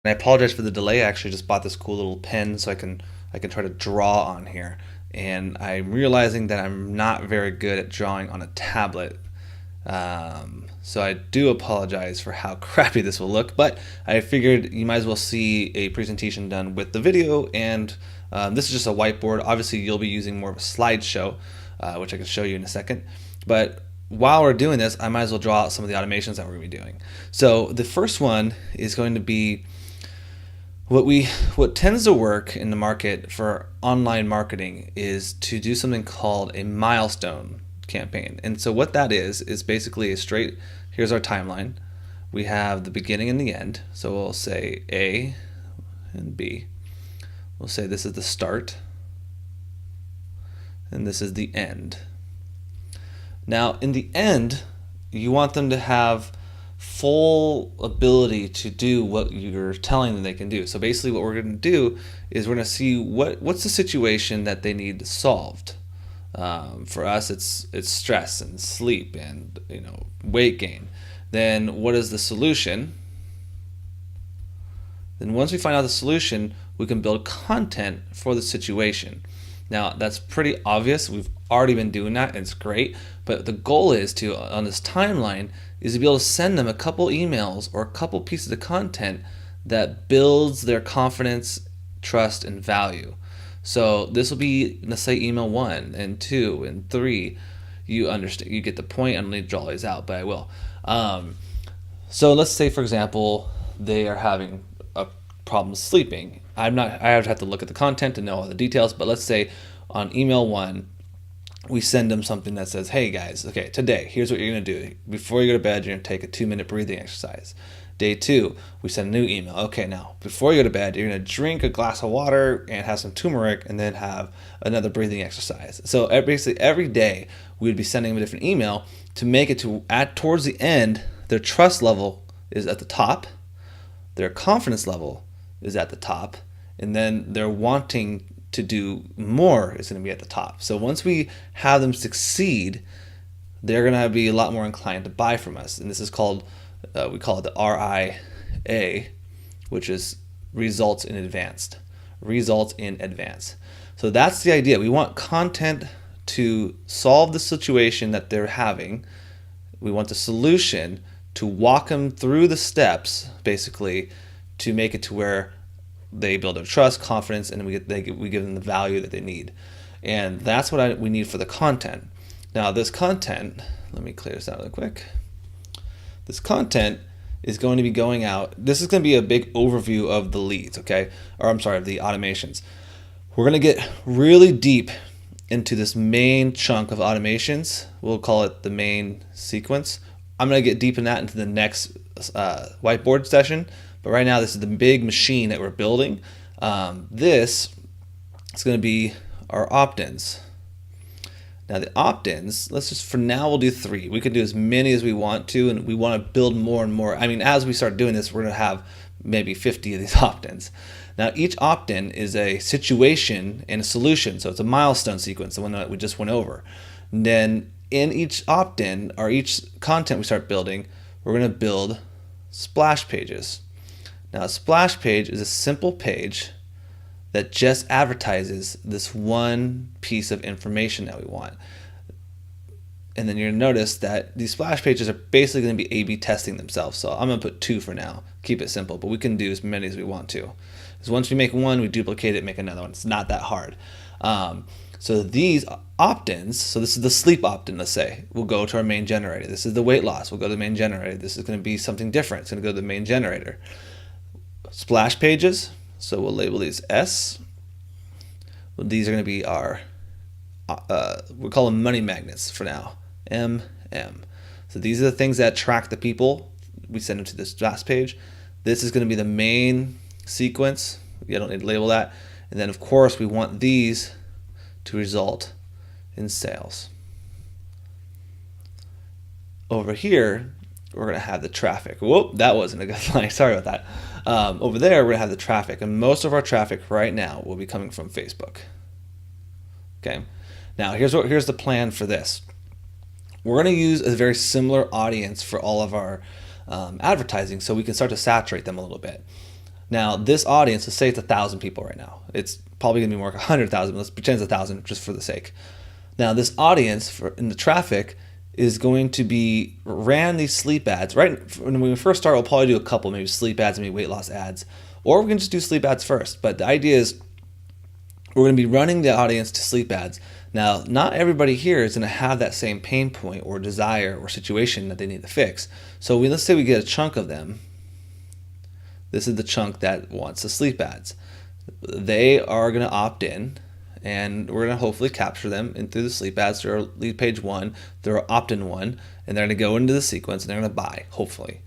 And I apologize for the delay. I actually just bought this cool little pen so I can try to draw on here. And I'm realizing that I'm not very good at drawing on a tablet. So I do apologize for how crappy this will look, but I figured you might as well see a presentation done with the video, and this is just a whiteboard. Obviously you'll be using more of a slideshow, which I can show you in a second. But while we're doing this, I might as well draw out some of the automations that we're going to be doing. So the first one is going to be what tends to work in the market for online marketing is to do something called a milestone campaign. And so what that is basically a straight, here's our timeline. We have the beginning and the end. So we'll say A and B. We'll say this is the start and this is the end. Now in the end, you want them to have full ability to do what you're telling them they can do. So basically what we're going to do is we're going to see what's the situation that they need solved. For us, it's stress and sleep and weight gain. Then what is the solution? Then once we find out the solution, we can build content for the situation. Now that's pretty obvious. We've already been doing that and it's great. But the goal is to, on this timeline, is to be able to send them a couple emails or a couple pieces of content that builds their confidence, trust, and value. So this will be, let's say, email 1 and 2 and 3. You understand, you get the point. I don't need to draw these out, but I will. So let's say, for example, they are having a problem sleeping. I would have to look at the content to know all the details, but let's say on email 1, we send them something that says, hey guys, okay, today, here's what you're going to do. Before you go to bed, you're going to take a 2-minute breathing exercise. Day 2, we send a new email. Okay, now, before you go to bed, you're going to drink a glass of water and have some turmeric and then have another breathing exercise. So basically every day, we would be sending them a different email to make it towards the end, their trust level is at the top, their confidence level is at the top, and then their wanting to do more is going to be at the top. So once we have them succeed, they're going to be a lot more inclined to buy from us. And this is called, we call it the RIA, which is results in advance. Results in advance. So that's the idea. We want content to solve the situation that they're having. We want the solution to walk them through the steps, basically, to make it to where they build their trust, confidence, and we give them the value that they need. And that's what we need for the content. Now this content, let me clear this out real quick. This content is going to be going out. This is going to be a big overview of the leads, okay? Or I'm sorry, of the automations. We're going to get really deep into this main chunk of automations. We'll call it the main sequence. I'm going to get deep in that into the next whiteboard session. But right now, this is the big machine that we're building. This is going to be our opt-ins. Now the opt-ins, let's just, for now we'll do 3. We can do as many as we want to, and we want to build more and more. I mean, as we start doing this, we're going to have maybe 50 of these opt-ins. Now each opt-in is a situation and a solution, so it's a milestone sequence, the one that we just went over. And then in each opt-in, or each content we start building, we're going to build splash pages. Now a splash page is a simple page that just advertises this one piece of information that we want. And then you're going to notice that these splash pages are basically going to be A/B testing themselves. So I'm going to put 2 for now. Keep it simple, but we can do as many as we want to. Because once we make one, we duplicate it, make another one. It's not that hard. So these opt-ins, so this is the sleep opt-in, let's say, we'll go to our main generator. This is the weight loss, we'll go to the main generator. This is going to be something different. It's going to go to the main generator. Splash pages, so we'll label these S. Well, these are going to be our, we'll call them money magnets for now, MM. So these are the things that attract the people. We send them to this splash page. This is going to be the main sequence. You don't need to label that. And then of course we want these to result in sales. Over here, we're going to have the traffic. Whoop, that wasn't a good line. Sorry about that. Over there, we're going to have the traffic. And most of our traffic right now will be coming from Facebook. Okay. Now, here's the plan for this. We're going to use a very similar audience for all of our advertising, so we can start to saturate them a little bit. Now, this audience, let's say it's 1,000 people right now. It's probably going to be more like 100,000, but let's pretend it's 1,000 just for the sake. Now, this audience in the traffic is going to be ran these sleep ads. Right when we first start, we'll probably do a couple, maybe sleep ads, maybe weight loss ads, or we can just do sleep ads first. But the idea is we're going to be running the audience to sleep ads. Now, not everybody here is going to have that same pain point or desire or situation that they need to fix. So let's say we get a chunk of them. This is the chunk that wants the sleep ads. They are going to opt in, and we're going to hopefully capture them through the sleep ads. They're lead page 1, they're opt-in 1, and they're going to go into the sequence and they're going to buy, hopefully.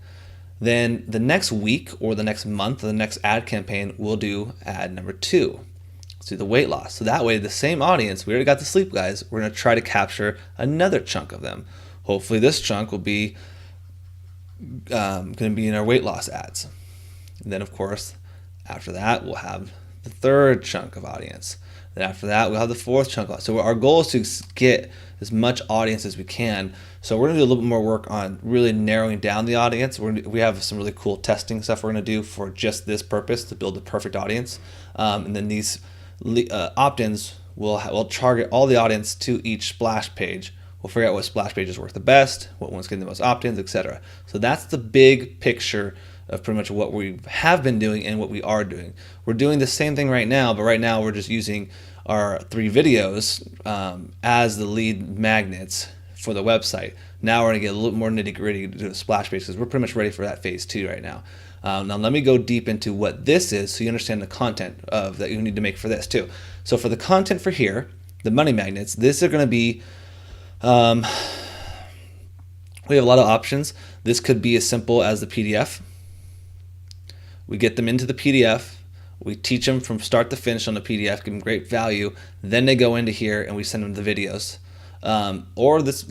Then the next week or the next month or the next ad campaign, we'll do ad number 2. Let's do the weight loss. So that way, the same audience, we already got the sleep guys, we're going to try to capture another chunk of them. Hopefully this chunk will be going to be in our weight loss ads. And then, of course, after that, we'll have the third chunk of audience. Then after that, we'll have the fourth chunk. So our goal is to get as much audience as we can. So we're going to do a little bit more work on really narrowing down the audience. We have some really cool testing stuff we're going to do for just this purpose, to build the perfect audience. And then these opt-ins will target all the audience to each splash page. We'll figure out what splash pages work the best, what ones getting the most opt-ins, etc. So that's the big picture of pretty much what we have been doing and what we are doing. We're doing the same thing right now, but right now we're just using our 3 videos as the lead magnets for the website. Now we're going to get a little more nitty-gritty to do the splash page because we're pretty much ready for that phase 2 right now. Now let me go deep into what this is so you understand the content that you need to make for this too. So for the content for here, the money magnets, this are going to be, we have a lot of options. This could be as simple as the PDF. We get them into the PDF, we teach them from start to finish on the PDF, give them great value, then they go into here and we send them the videos. Or this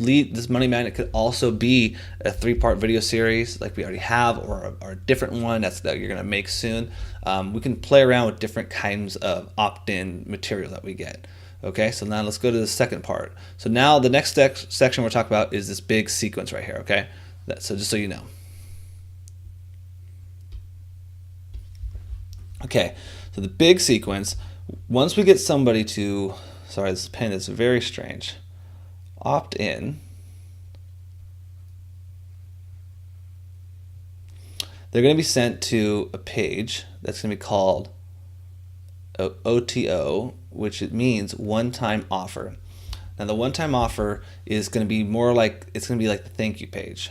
money magnet could also be a 3-part video series like we already have, or a different one that you're going to make soon. We can play around with different kinds of opt-in material that we get. Okay, so now let's go to the second part. So now the next section we're talking about is this big sequence right here, okay? So just so you know. Okay, so the big sequence, once we get somebody to, sorry, this pen is very strange, opt in, they're going to be sent to a page that's going to be called OTO, which it means one-time offer. Now the one-time offer is going to be more like, it's going to be like the thank you page.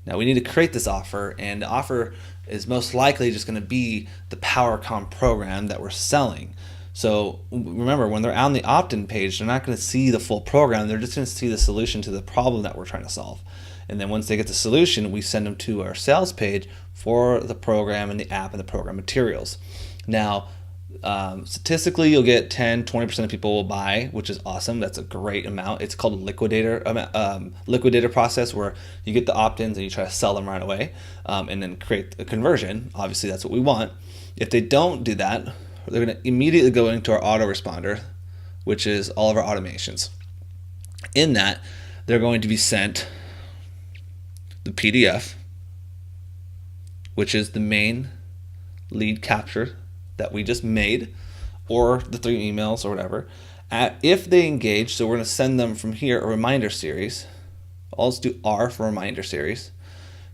Now we need to create this offer, and the offer is most likely just going to be the PowerCom program that we're selling. So remember, when they're on the opt-in page, they're not going to see the full program. They're just going to see the solution to the problem that we're trying to solve. And then once they get the solution, we send them to our sales page for the program and the app and the program materials. Now, statistically, you'll get 10-20% of people will buy, which is awesome. That's a great amount. It's called a liquidator process, where you get the opt-ins and you try to sell them right away, and then create a conversion. Obviously, that's what we want. If they don't do that, they're going to immediately go into our autoresponder, which is all of our automations. In that, they're going to be sent the PDF, which is the main lead capture that we just made, or the 3 emails or whatever. If they engage, so we're going to send them from here a reminder series. I'll just do R for reminder series,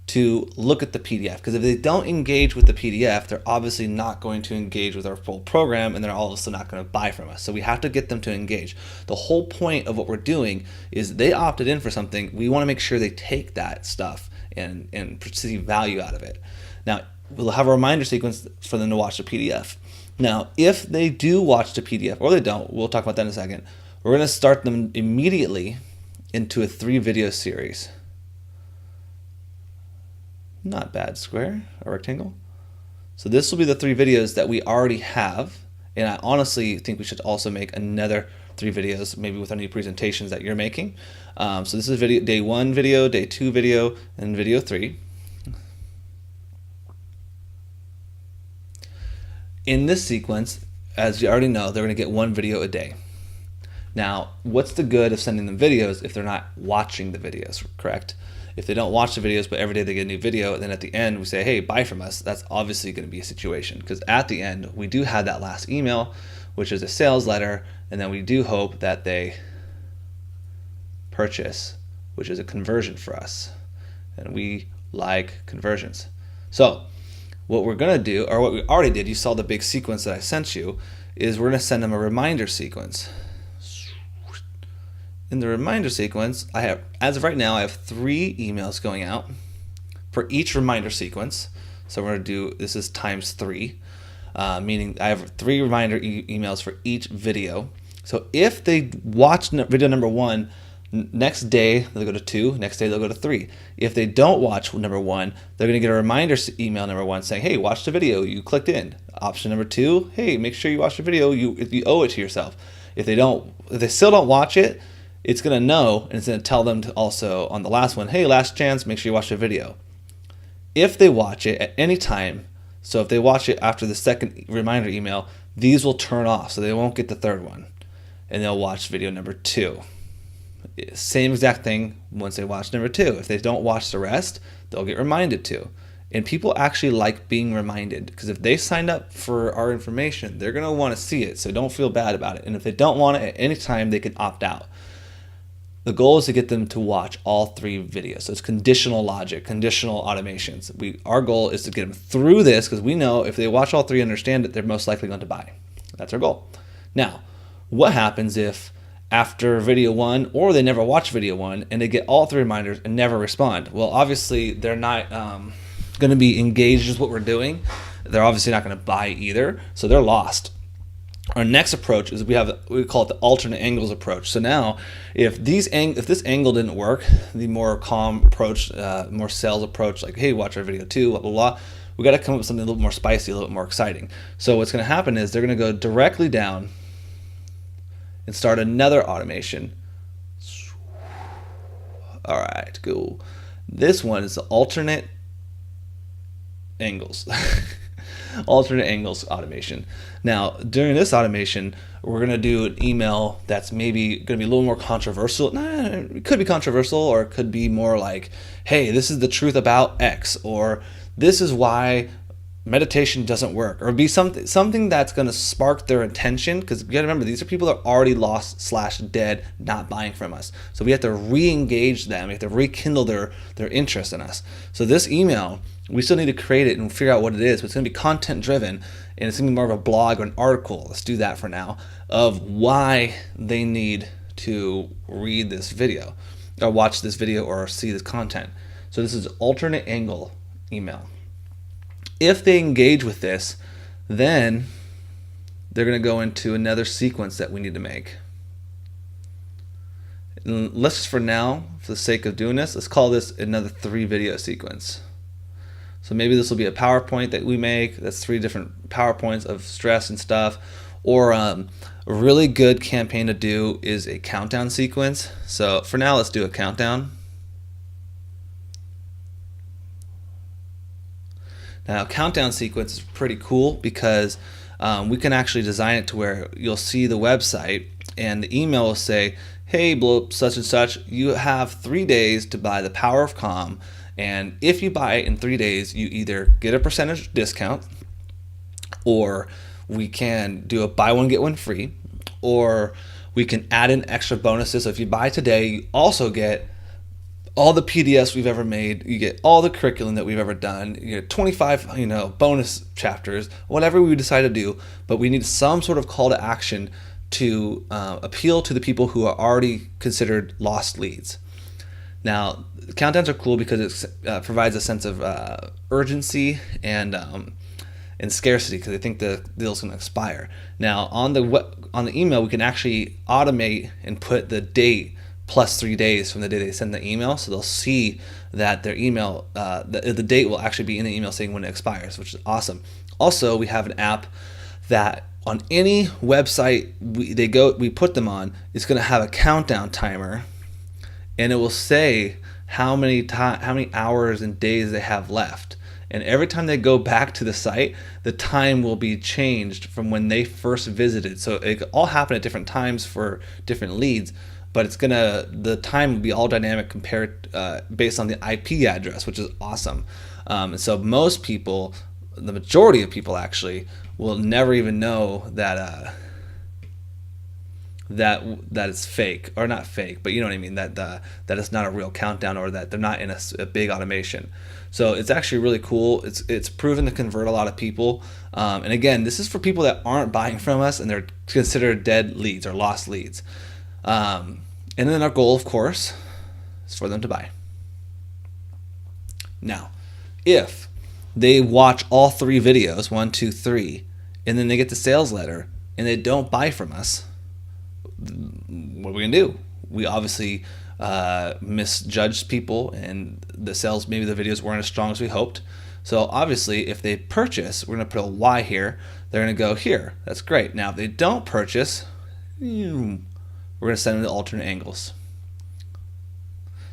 to look at the PDF, because if they don't engage with the PDF, they're obviously not going to engage with our full program, and they're also not going to buy from us. So we have to get them to engage. The whole point of what we're doing is they opted in for something. We want to make sure they take that stuff and perceive value out of it. Now, we'll have a reminder sequence for them to watch the PDF. Now, if they do watch the PDF, or they don't, we'll talk about that in a second, we're going to start them immediately into a 3 video series. Not bad, square, a rectangle. So this will be the 3 videos that we already have, and I honestly think we should also make another 3 videos, maybe with any presentations that you're making. So this is video, day 1 video, day 2 video, and video 3. In this sequence, as you already know, they're going to get 1 video a day. Now, what's the good of sending them videos if they're not watching the videos, correct? If they don't watch the videos, but every day they get a new video, then at the end we say, hey, buy from us, that's obviously going to be a situation, because at the end we do have that last email, which is a sales letter, and then we do hope that they purchase, which is a conversion for us, and we like conversions. So what we're going to do, or what we already did, you saw the big sequence that I sent you, is we're going to send them a reminder sequence. In the reminder sequence, I have, as of right now, I have 3 emails going out for each reminder sequence. So we're going to do, this is times 3, meaning I have 3 reminder emails for each video. So if they watch video number 1, next day they'll go to 2, next day they'll go to 3. If they don't watch number 1, they're going to get a reminder email number 1 saying, hey, watch the video, you clicked in. Option number 2, hey, make sure you watch the video, you owe it to yourself. If they still don't watch it, it's going to know, and it's going to tell them to also, on the last one, hey, last chance, make sure you watch the video. If they watch it at any time, so if they watch it after the second reminder email, these will turn off, so they won't get the third one, and they'll watch video number 2. Same exact thing once they watch number 2. If they don't watch the rest, they'll get reminded to. And people actually like being reminded, because if they signed up for our information, they're going to want to see it, so don't feel bad about it. And if they don't want it at any time, they can opt out. The goal is to get them to watch all 3 videos. So it's conditional logic, conditional automations. Our goal is to get them through this, because we know if they watch all 3 and understand it, they're most likely going to buy. That's our goal. Now, what happens if after video 1, or they never watch video 1, and they get all 3 reminders and never respond? Well, obviously they're not going to be engaged with what we're doing. They're obviously not going to buy either, so they're lost. Our next approach is we call it the alternate angles approach. So now, if this angle didn't work, the more calm approach, more sales approach, like, hey, watch our video 2, blah, blah, blah, we got to come up with something a little more spicy, a little bit more exciting. So what's going to happen is they're going to go directly down and start another automation. All right, cool. This one is the alternate angles. Alternate angles automation. Now, during this automation, we're going to do an email that's maybe going to be a little more controversial. It could be controversial, or it could be more like, hey, this is the truth about X, or this is why meditation doesn't work, or be something that's going to spark their attention, because you got to remember, these are people that are already lost/dead, not buying from us. So we have to re-engage them. We have to rekindle their interest in us. So this email, we still need to create it and figure out what it is, but it's going to be content driven, and it's going to be more of a blog or an article. Let's do that for now, of why they need to read this video or watch this video or see this content. So this is alternate angle email. If they engage with this, then they're going to go into another sequence that we need to make. And let's just, for now, for the sake of doing this, let's call this another 3 video sequence. So maybe this will be a PowerPoint that we make. That's 3 different PowerPoints of stress and stuff. Or a really good campaign to do is a countdown sequence. So for now, let's do a countdown. Now, countdown sequence is pretty cool, because we can actually design it to where you'll see the website and the email will say, hey, bloop, such and such, you have 3 days to buy the Power of Calm, and if you buy it in 3 days, you either get a percentage discount, or we can do a buy one get one free, or we can add in extra bonuses. So if you buy today, you also get all the PDFs we've ever made, you get all the curriculum that we've ever done, you get 25 bonus chapters, whatever we decide to do, but we need some sort of call to action to appeal to the people who are already considered lost leads. Now, countdowns are cool because it provides a sense of urgency and scarcity, because I think the deal's going to expire. Now, on the email, we can actually automate and put the date plus 3 days from the day they send the email, so they'll see that their email, the date will actually be in the email saying when it expires, which is awesome. Also, we have an app that on any website we put them on, it's going to have a countdown timer, and it will say how many hours and days they have left. And every time they go back to the site, the time will be changed from when they first visited. So it all happened at different times for different leads, but the time will be all dynamic compared based on the IP address, which is awesome. And so most people, the majority of people actually, will never even know that that it's fake, or not fake, but you know what I mean, that it's not a real countdown, or that they're not in a big automation. So it's actually really cool. It's proven to convert a lot of people. And again, this is for people that aren't buying from us and they're considered dead leads or lost leads. And then our goal, of course, is for them to buy. Now, if they watch all 3 videos, 1, 2, 3, and then they get the sales letter and they don't buy from us, what are we gonna do? We obviously misjudged people, and the sales, maybe the videos weren't as strong as we hoped. So obviously, if they purchase, we're gonna put a Y here. They're gonna go here. That's great. Now, if they don't purchase, we're gonna send them to alternate angles.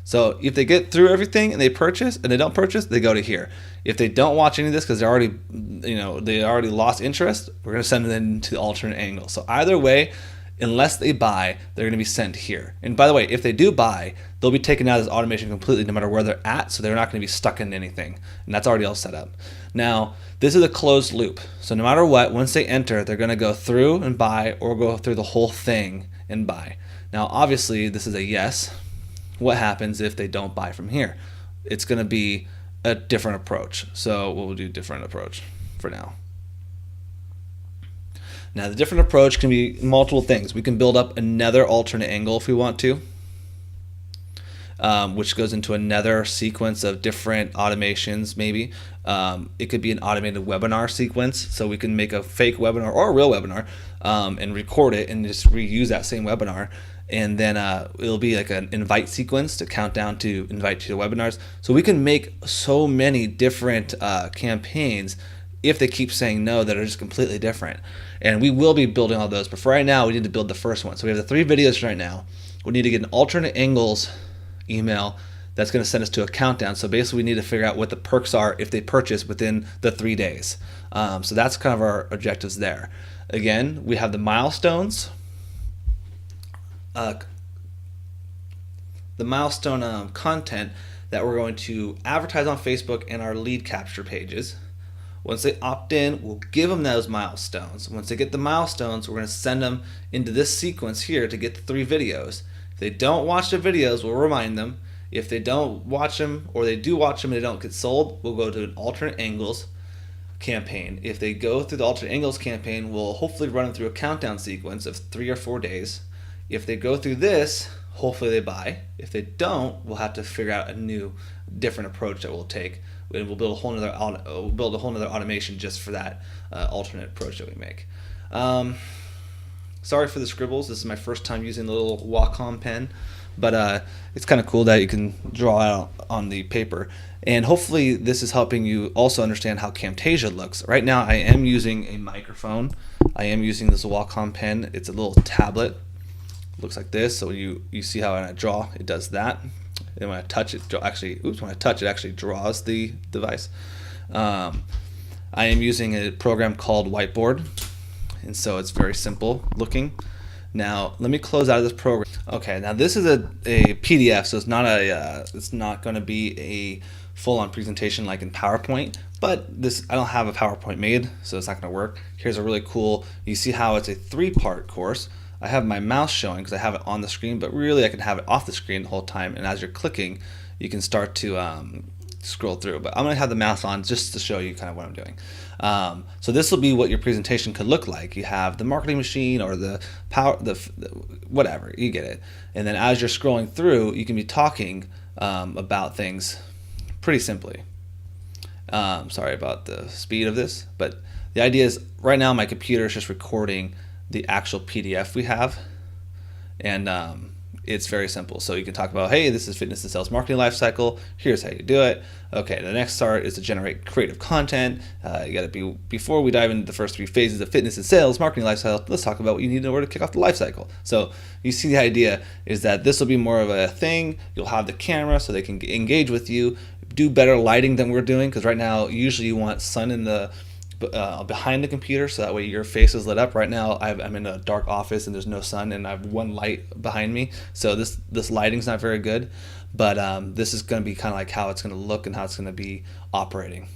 So if they get through everything and they purchase, and they don't purchase, they go to here. If they don't watch any of this because they already lost interest, we're gonna send them to the alternate angle. So either way, unless they buy, they're going to be sent here. And by the way, if they do buy, they'll be taken out of this automation completely no matter where they're at, so they're not going to be stuck in anything. And that's already all set up. Now, this is a closed loop. So no matter what, once they enter, they're going to go through and buy, or go through the whole thing and buy. Now, obviously, this is a yes. What happens if they don't buy from here? It's going to be a different approach. So we'll do a different approach for now. Now, the different approach can be multiple things. We can build up another alternate angle if we want to, which goes into another sequence of different automations, maybe. It could be an automated webinar sequence, so we can make a fake webinar or a real webinar and record it and just reuse that same webinar. And then it'll be like an invite sequence to count down to invite you to webinars. So we can make so many different campaigns if they keep saying no that are just completely different. And we will be building all those, but for right now we need to build the first one. So we have the 3 videos right now. We need to get an alternate angles email that's going to send us to a countdown. So basically we need to figure out what the perks are if they purchase within the 3 days. So that's kind of our objectives there. Again, we have the milestones. The milestone content that we're going to advertise on Facebook and our lead capture pages. Once they opt in, we'll give them those milestones. Once they get the milestones, we're going to send them into this sequence here to get the 3 videos. If they don't watch the videos, we'll remind them. If they don't watch them, or they do watch them and they don't get sold, we'll go to an alternate angles campaign. If they go through the alternate angles campaign, we'll hopefully run them through a countdown sequence of 3 or 4 days. If they go through this, hopefully they buy. If they don't, we'll have to figure out a new, different approach that we'll take. And we'll build a whole nother automation just for that alternate approach that we make. Sorry for the scribbles. This is my first time using the little Wacom pen, but it's kind of cool that you can draw out on the paper. And hopefully this is helping you also understand how Camtasia looks. Right now I am using a microphone. I am using this Wacom pen. It's a little tablet. It looks like this. So when you see how when I draw, it does that. And when I touch it, when I touch it, actually draws the device. I am using a program called Whiteboard, and so it's very simple looking. Now let me close out of this program. Okay, now this is a PDF, so it's not going to be a full-on presentation like in PowerPoint. But I don't have a PowerPoint made, so it's not going to work. Here's a really cool. You see how it's a 3-part course. I have my mouse showing because I have it on the screen, but really I can have it off the screen the whole time, and as you're clicking you can start to scroll through. But I'm going to have the mouse on just to show you kind of what I'm doing. So this will be what your presentation could look like. You have the marketing machine or the whatever, you get it. And then as you're scrolling through, you can be talking about things pretty simply. Sorry about the speed of this, but the idea is right now my computer is just recording the actual PDF we have, and it's very simple. So you can talk about, hey, this is fitness and sales marketing lifecycle. Here's how you do it. Okay, the next start is to generate creative content. You got to be, before we dive into the first 3 phases of fitness and sales marketing lifecycle, let's talk about what you need in order to kick off the lifecycle. So you see the idea is that this will be more of a thing. You'll have the camera so they can engage with you, do better lighting than we're doing, because right now usually you want sun in the behind the computer, so that way your face is lit up. Right now, I'm in a dark office and there's no sun, and I have one light behind me, so this lighting's not very good. But this is going to be kind of like how it's going to look and how it's going to be operating.